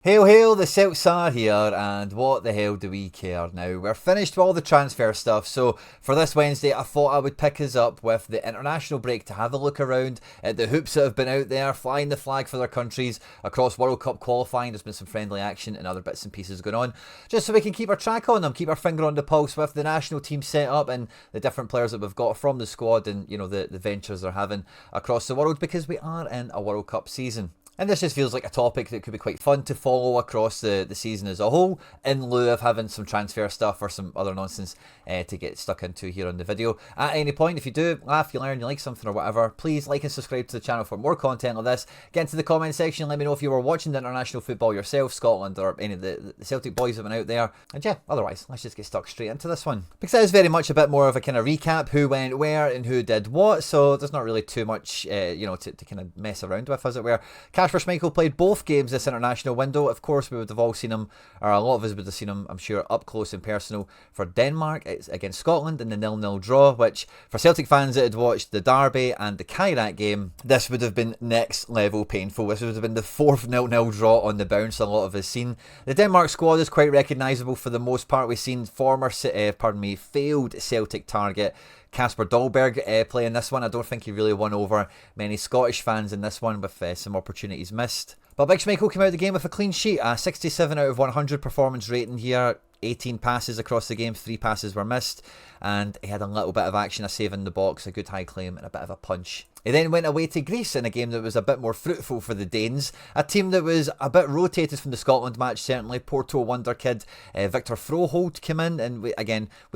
Hail, hail, the Celts are here, and what the hell do we care now? We're finished with all the transfer stuff, so for this Wednesday, I thought I would pick us up with the international break to have a look around at the hoops that have been out there, flying the flag for their countries across World Cup qualifying. There's been some friendly action and other bits and pieces going on, just so we can keep our track on them, keep our finger on the pulse with the national team set up and the different players that we've got from the squad and, you know, the ventures they're having across the world, because we are in a World Cup season. And this just feels like a topic that could be quite fun to follow across the season as a whole, in lieu of having some transfer stuff or some other nonsense to get stuck into here on the video. At any point, if you do laugh, you learn, you like something or whatever, please like and subscribe to the channel for more content like this. Get into the comment section, let me know if you were watching the international football yourself, Scotland or any of the Celtic boys that went out there. And yeah, otherwise, let's just get stuck straight into this one. Because it is very much a bit more of a kind of recap, who went where and who did what, so there's not really too much, to kind of mess around with, as it were. Kasper Schmeichel played both games this international window. Of course, we would have all seen him, or a lot of us would have seen him, I'm sure, up close and personal for Denmark. It's against Scotland in the 0-0 draw, which for Celtic fans that had watched the Derby and the Kairat game, this would have been next level painful. This would have been the fourth 0-0 draw on the bounce a lot of us seen. The Denmark squad is quite recognisable for the most part. We've seen failed Celtic target Kasper Dolberg playing this one. I don't think he really won over many Scottish fans in this one, with some opportunities missed. But Big Schmeichel came out of the game with a clean sheet, a 67 out of 100 performance rating here. 18 passes across the game, 3 passes were missed, and he had a little bit of action, a save in the box, a good high claim, and a bit of a punch. He then went away to Greece in a game that was a bit more fruitful for the Danes, a team that was a bit rotated from the Scotland match, certainly. Porto wonder kid Victor Froholt came in, and we've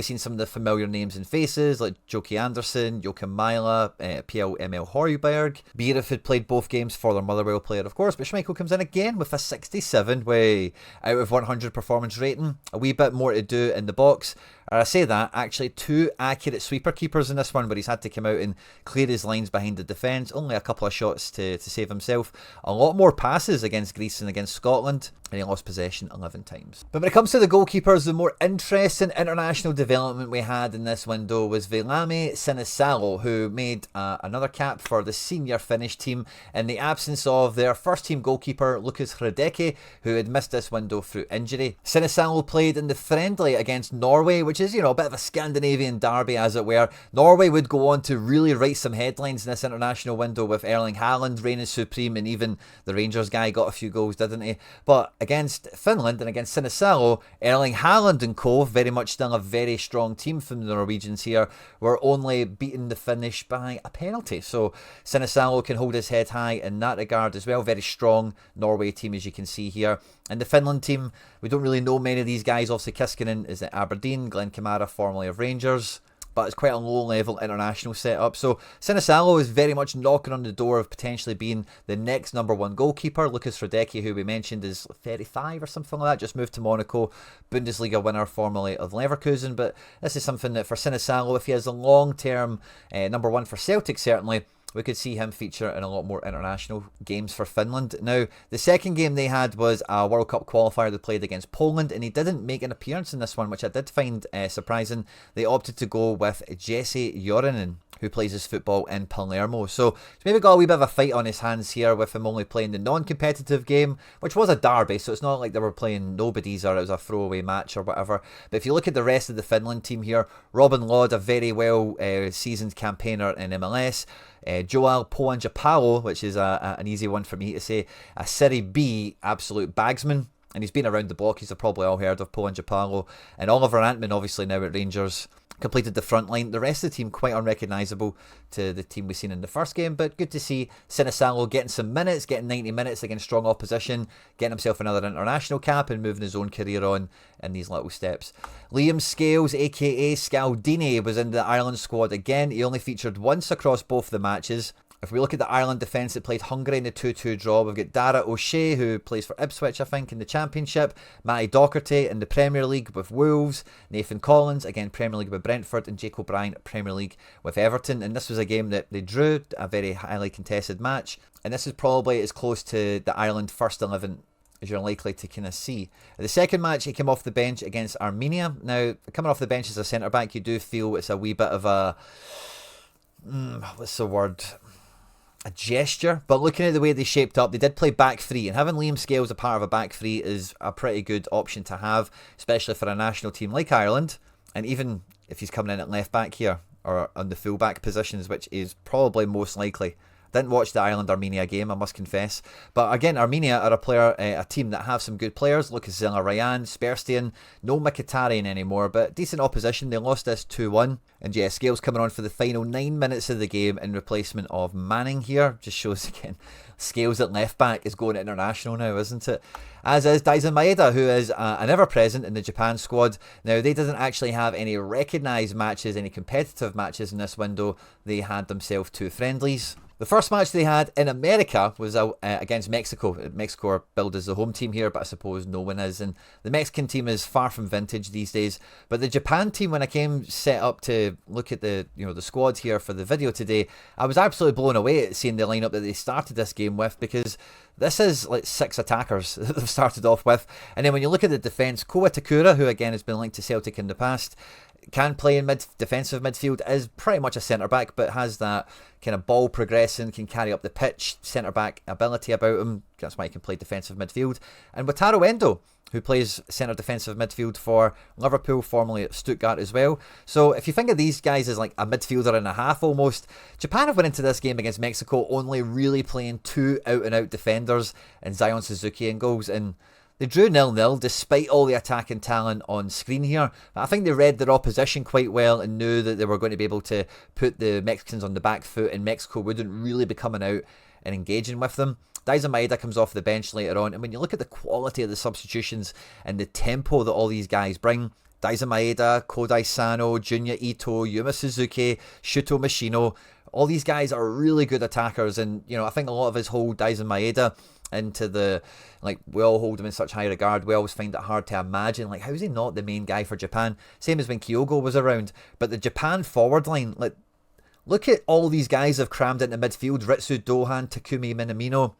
seen some of the familiar names and faces like Joki Anderson, Joachim Myla, PL ML Højbjerg. Bierif had played both games for their Motherwell player, of course, but Schmeichel comes in again with a 67 out of 100 performance rating. A wee bit more to do in the box. Or I say that, actually 2 accurate sweeper keepers in this one, where he's had to come out and clear his lines behind the defence. Only a couple of shots to save himself. A lot more passes against Greece and against Scotland, and he lost possession 11 times. But when it comes to the goalkeepers, the more interesting international development we had in this window was Velame Sinisalo, who made another cap for the senior Finnish team in the absence of their first team goalkeeper Lucas Hradecki, who had missed this window through injury. Sinisalo played in the friendly against Norway, which is, a bit of a Scandinavian derby, as it were. Norway would go on to really write some headlines in this international window, with Erling Haaland reigning supreme, and even the Rangers guy got a few goals, didn't he? But against Finland and against Sinisalo, Erling Haaland and co, very much still a very strong team from the Norwegians here, were only beating the Finnish by a penalty. So Sinisalo can hold his head high in that regard as well. Very strong Norway team, as you can see here. And the Finland team, we don't really know many of these guys. Obviously Kiskinen is at Aberdeen, Glenn Kamara formerly of Rangers, but it's quite a low-level international setup. So Sinisalo is very much knocking on the door of potentially being the next #1 goalkeeper. Lucas Hradecki, who we mentioned, is 35 or something like that, just moved to Monaco, Bundesliga winner formerly of Leverkusen. But this is something that for Sinisalo, if he has a long-term #1 for Celtic, certainly, we could see him feature in a lot more international games for Finland. Now, the second game they had was a World Cup qualifier they played against Poland, and he didn't make an appearance in this one, which I did find surprising. They opted to go with Jesse Jorinen, who plays his football in Palermo. So he's maybe got a wee bit of a fight on his hands here, with him only playing the non-competitive game, which was a derby, so it's not like they were playing nobodies or it was a throwaway match or whatever. But if you look at the rest of the Finland team here, Robin Lod, a very well seasoned campaigner in MLS, Joel Pohjanpalo, which is an easy one for me to say, a Serie B absolute bagsman, and he's been around the block. He's probably all heard of Pohjanpalo. And Oliver Antman, obviously now at Rangers, completed the front line. The rest of the team quite unrecognisable to the team we've seen in the first game, but good to see Sinisalo getting some minutes, getting 90 minutes against strong opposition, getting himself another international cap and moving his own career on in these little steps. Liam Scales, aka Scaldini, was in the Ireland squad again. He only featured once across both the matches. If we look at the Ireland defence that played Hungary in the 2-2 draw, we've got Dara O'Shea, who plays for Ipswich, I think, in the Championship, Matty Docherty in the Premier League with Wolves, Nathan Collins, again, Premier League with Brentford, and Jake O'Brien, Premier League with Everton. And this was a game that they drew, a very highly contested match. And this is probably as close to the Ireland first 11 as you're likely to kind of see. The second match, he came off the bench against Armenia. Now, coming off the bench as a centre-back, you do feel it's a wee bit of a... what's the word? a gesture, but looking at the way they shaped up, they did play back three, and having Liam Scales a part of a back three is a pretty good option to have, especially for a national team like Ireland. And even if he's coming in at left back here, or on the full back positions, which is probably most likely. Didn't watch the Ireland-Armenia game, I must confess. But again, Armenia are a team that have some good players. Lucas Zella-Ryan, Sperstian, no Mkhitaryan anymore, but decent opposition. They lost this 2-1. And yeah, Scales coming on for the final 9 minutes of the game in replacement of Manning here. Just shows again, Scales at left back is going international now, isn't it? As is Daisen Maeda, who is an ever-present in the Japan squad. Now, they didn't actually have any recognised matches, any competitive matches in this window. They had themselves 2 friendlies. The first match they had in America was against Mexico. Mexico are billed as the home team here, but I suppose no one is. And the Mexican team is far from vintage these days. But the Japan team, when I came set up to look at the squad here for the video today, I was absolutely blown away at seeing the lineup that they started this game with, because this is like 6 attackers that they've started off with. And then when you look at the defence, Koa Takura, who again has been linked to Celtic in the past, can play in defensive midfield, is pretty much a centre-back, but has that kind of ball progressing, can carry up the pitch, centre-back ability about him. That's why he can play defensive midfield. And Wataru Endo, who plays centre defensive midfield for Liverpool, formerly at Stuttgart as well. So if you think of these guys as like a midfielder and a half almost, Japan have went into this game against Mexico only really playing 2 out-and-out defenders and Zion Suzuki in goals, and they drew 0-0 despite all the attacking talent on screen here. I think they read their opposition quite well and knew that they were going to be able to put the Mexicans on the back foot, and Mexico wouldn't really be coming out and engaging with them. Daisen Maeda comes off the bench later on, and when you look at the quality of the substitutions and the tempo that all these guys bring, Daisen Maeda, Kodai Sano, Junya Ito, Yuma Suzuki, Shuto Machino, all these guys are really good attackers, and I think a lot of us hold Daisen Maeda into the, like, we all hold him in such high regard. We always find it hard to imagine, like, how is he not the main guy for Japan? Same as when Kyogo was around. But the Japan forward line, like, look at all these guys have crammed into midfield. Ritsu Dohan, Takumi Minamino,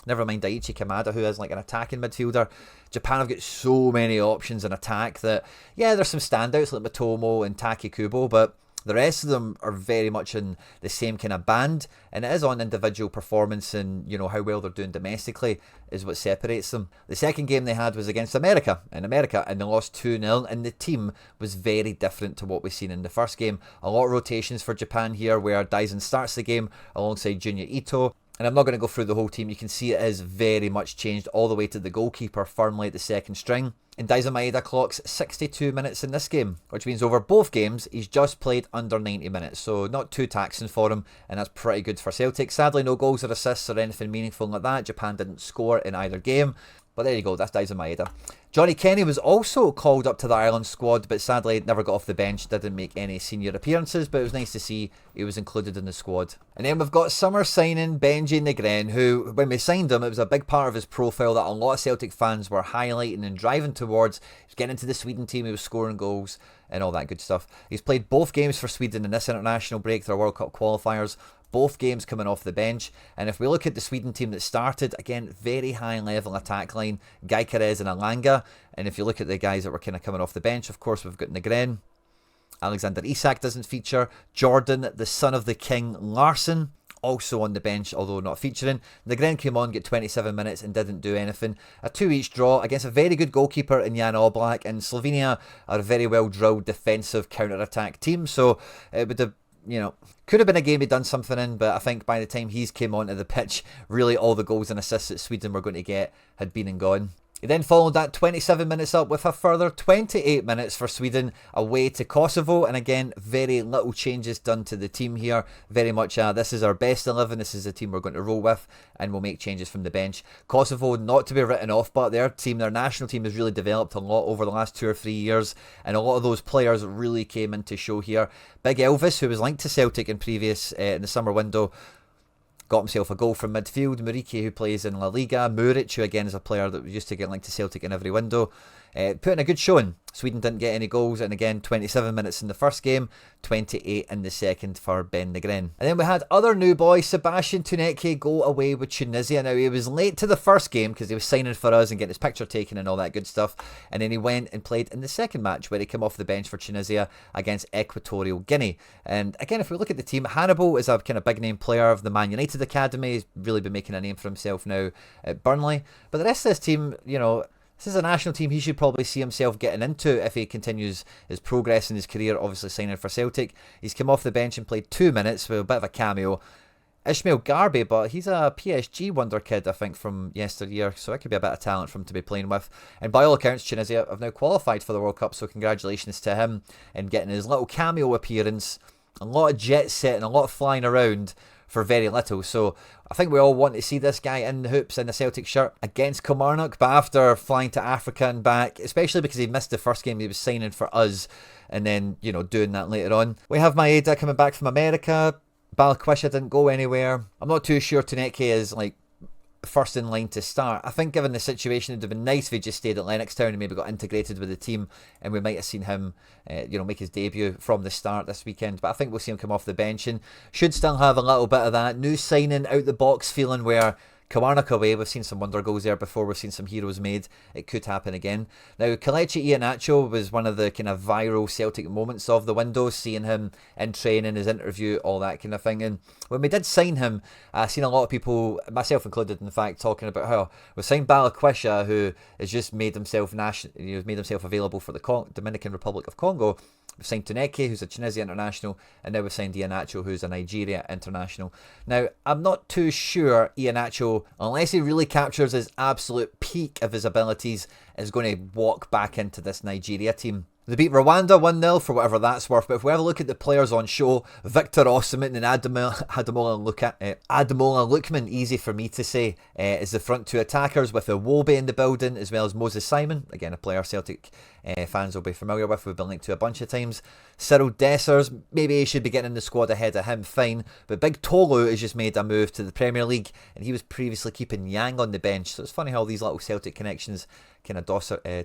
never mind Daichi Kamada, who is like an attacking midfielder. Japan have got so many options in attack that, yeah, there's some standouts like Matomo and Taki Kubo, but the rest of them are very much in the same kind of band, and it is on individual performance and how well they're doing domestically is what separates them. The second game they had was against America, and they lost 2-0, and the team was very different to what we've seen in the first game. A lot of rotations for Japan here, where Daisen starts the game alongside Junya Ito. And I'm not going to go through the whole team. You can see it is very much changed all the way to the goalkeeper firmly at the second string. And Daisen Maeda clocks 62 minutes in this game, which means over both games he's just played under 90 minutes. So not too taxing for him, and that's pretty good for Celtic. Sadly, no goals or assists or anything meaningful like that. Japan didn't score in either game. But there you go, that's Daisen Maeda. Johnny Kenny was also called up to the Ireland squad, but sadly never got off the bench, didn't make any senior appearances, but it was nice to see he was included in the squad. And then we've got summer signing Benji Negren, who, when we signed him, it was a big part of his profile that a lot of Celtic fans were highlighting and driving towards. He was getting into the Sweden team, he was scoring goals and all that good stuff. He's played both games for Sweden in this international break, their World Cup qualifiers. Both games coming off the bench. And if we look at the Sweden team that started, again, very high level attack line, Gyökeres and Alanga. And if you look at the guys that were kind of coming off the bench, of course, we've got Negren. Alexander Isak doesn't feature. Jordan, the son of the king, Larsson, also on the bench, although not featuring. Negren came on, get 27 minutes and didn't do anything. A 2-each draw against a very good goalkeeper in Jan Oblak, and Slovenia are a very well drilled defensive counter-attack team. So it would have, could have been a game he'd done something in, but I think by the time he's came onto the pitch, really all the goals and assists that Sweden were going to get had been and gone. He then followed that 27 minutes up with a further 28 minutes for Sweden away to Kosovo, and again, very little changes done to the team here. Very much, this is our best 11, this is the team we're going to roll with, and we'll make changes from the bench. Kosovo, not to be written off, but their national team has really developed a lot over the last 2 or 3 years, and a lot of those players really came into show here. Big Elvis, who was linked to Celtic in the summer window, got himself a goal from midfield. Muriqi, who plays in La Liga. Muric, who again is a player that used to get linked to Celtic in every window. Putting a good showing. Sweden didn't get any goals, and again 27 minutes in the first game, 28 in the second for Ben Nygren. And then we had other new boy Sebastian Tuneke go away with Tunisia. Now he was late to the first game because he was signing for us and getting his picture taken and all that good stuff, and then he went and played in the second match where he came off the bench for Tunisia against Equatorial Guinea. And again, if we look at the team, Hannibal is a kind of big name player of the Man United academy. He's really been making a name for himself now at Burnley, but the rest of this team, you know, this is a national team he should probably see himself getting into if he continues his progress in his career, obviously signing for Celtic. He's come off the bench and played 2 minutes with a bit of a cameo. Ishmael Garby, but he's a PSG wonder kid, I think, from yesteryear, so that could be a bit of talent for him to be playing with. And by all accounts, Tunisia have now qualified for the World Cup, so congratulations to him in getting his little cameo appearance. A lot of jet setting, a lot of flying around for very little. So I think we all want to see this guy in the hoops in the Celtic shirt against Kilmarnock, but after flying to Africa and back, especially because he missed the first game he was signing for us, and then, you know, doing that later on. We have Maeda coming back from America. Balikwisha didn't go anywhere. I'm not too sure Tuneke is like first in line to start. I think given the situation, it would have been nice if he just stayed at Lennox Town and maybe got integrated with the team, and we might have seen him make his debut from the start this weekend. But I think we'll see him come off the bench and should still have a little bit of that new signing out the box feeling where Kilmarnock away, we've seen some wonder goals there before, we've seen some heroes made. It could happen again. Now, Kelechi Iheanacho was one of the kind of viral Celtic moments of the window, seeing him in training, his interview, all that kind of thing. And when we did sign him, I've seen a lot of people, myself included, in fact, talking about how we signed Balikwisha, who has just made himself available for the Dominican Republic of Congo. We've signed Tuneke, who's a Tunisia international, and now we've signed Iheanacho, who's a Nigeria international. Now, I'm not too sure Iheanacho, unless he really captures his absolute peak of his abilities, is going to walk back into this Nigeria team. They beat Rwanda 1-0 for whatever that's worth, but if we have a look at the players on show, Victor Osimhen and Ademola Lookman, easy for me to say, is the front two attackers with Iwobi in the building, as well as Moses Simon, again a player Celtic fans will be familiar with, we've been linked to a bunch of times. Cyril Dessers, maybe he should be getting in the squad ahead of him, fine, but Big Tolu has just made a move to the Premier League, and he was previously keeping Yang on the bench, so it's funny how these little Celtic connections kind of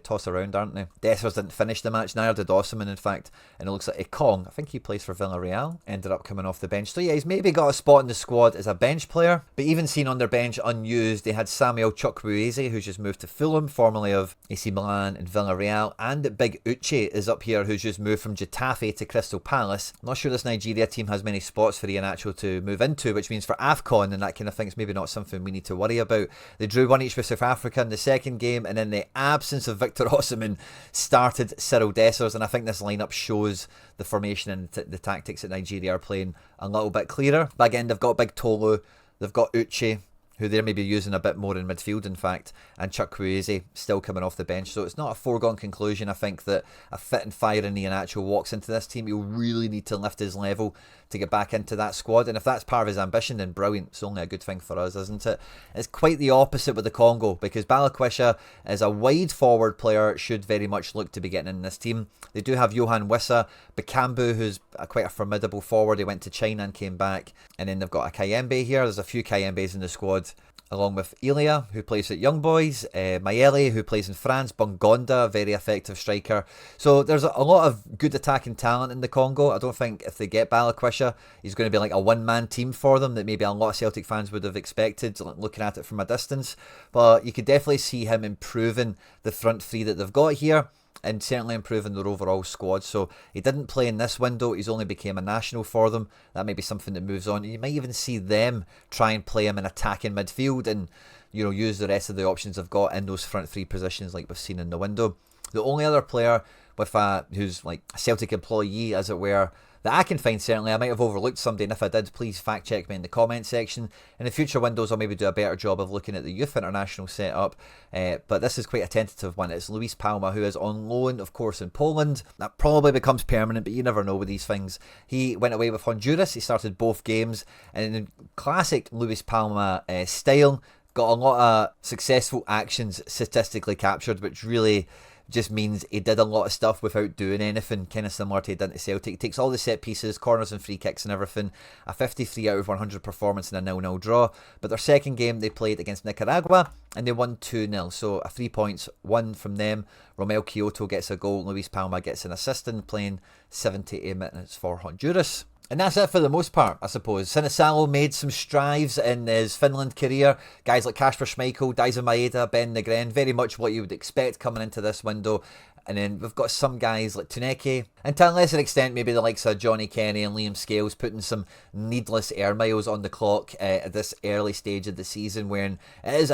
toss around, aren't they? Dessers didn't finish the match, neither did Osimhen, in fact, and it looks like Ekong, I think he plays for Villarreal, ended up coming off the bench. So yeah, he's maybe got a spot in the squad as a bench player, but even seen on their bench unused, they had Samuel Chukwueze, who's just moved to Fulham, formerly of AC Milan and Villarreal, and Big Uche is up here, who's just moved from Getafe to Crystal Palace. I'm not sure this Nigeria team has many spots for Iheanacho to move into, which means for AFCON and that kind of thing, it's maybe not something we need to worry about. They drew 1 each with South Africa in the second game, and in the absence of Victor Osimhen, started Cyril Dessers, and I think this lineup shows the formation and the tactics that Nigeria are playing a little bit clearer. But again, they've got Big Tolu, they've got Uche, who they're maybe using a bit more in midfield, in fact, and Chukwueze still coming off the bench. So it's not a foregone conclusion, I think, that a fit and firing Iheanacho walks into this team. He'll really need to lift his level to get back into that squad, and if that's part of his ambition, then brilliant. It's only a good thing for us, isn't it? It's quite the opposite with the Congo, because Balikwisha is a wide forward player, should very much look to be getting in this team. They do have Johan Wissa, Bakambu, who's quite a formidable forward. He went to China and came back, and then they've got a Kayembe here. There's a few Kayembes in the squad, along with Elia, who plays at Young Boys, Mayele, who plays in France, Bongonda, very effective striker. So there's a lot of good attacking talent in the Congo. I don't think if they get Balikwisha, he's going to be like a one-man team for them that maybe a lot of Celtic fans would have expected, looking at it from a distance. But you could definitely see him improving the front three that they've got here, and certainly improving their overall squad. So he didn't play in this window, he's only became a national for them. That may be something that moves on. You might even see them try and play him in attacking midfield and, you know, use the rest of the options they've got in those front three positions like we've seen in the window. The only other player with who's like a Celtic employee, as it were, that I can find, certainly, I might have overlooked somebody, and if I did, please fact check me in the comment section. In the future windows, I'll maybe do a better job of looking at the youth international setup, but this is quite a tentative one. It's Luis Palma, who is on loan, of course, in Poland. That probably becomes permanent, but you never know with these things. He went away with Honduras, he started both games, and in classic Luis Palma style, got a lot of successful actions statistically captured, which really just means he did a lot of stuff without doing anything, kind of similar to he did to Celtic. He takes all the set pieces, corners and free kicks and everything. A 53 out of 100 performance in a 0-0 draw. But their second game they played against Nicaragua and they won 2-0. So 3 points, 1 from them. Romel Kyoto gets a goal, Luis Palma gets an assist in playing 78 minutes for Honduras. And that's it for the most part, I suppose. Sinisalo made some strides in his Finland career. Guys like Kasper Schmeichel, Daisa Maeda, Ben Negren, very much what you would expect coming into this window. And then we've got some guys like Tuneke, and to a lesser extent maybe the likes of Johnny Kenny and Liam Scales putting some needless air miles on the clock at this early stage of the season, when it's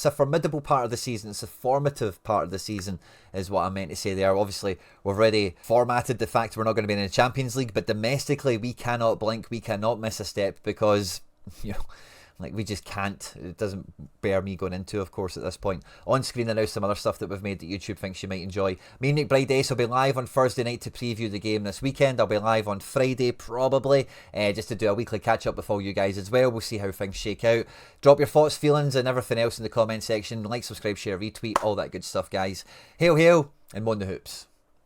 a formidable part of the season, it's a formative part of the season is what I meant to say there. Obviously we've already formatted the fact we're not going to be in the Champions League, but domestically we cannot blink, we cannot miss a step, because like we just can't. It doesn't bear me going into, of course, at this point. On screen are now some other stuff that we've made that YouTube thinks you might enjoy. Me and Nick Bryde will be live on Thursday night to preview the game this weekend. I'll be live on Friday probably, just to do a weekly catch up with all you guys as well. We'll see how things shake out. Drop your thoughts, feelings and everything else in the comment section. Like, subscribe, share, retweet, all that good stuff, guys. Hail, hail, and Mon the Hoops.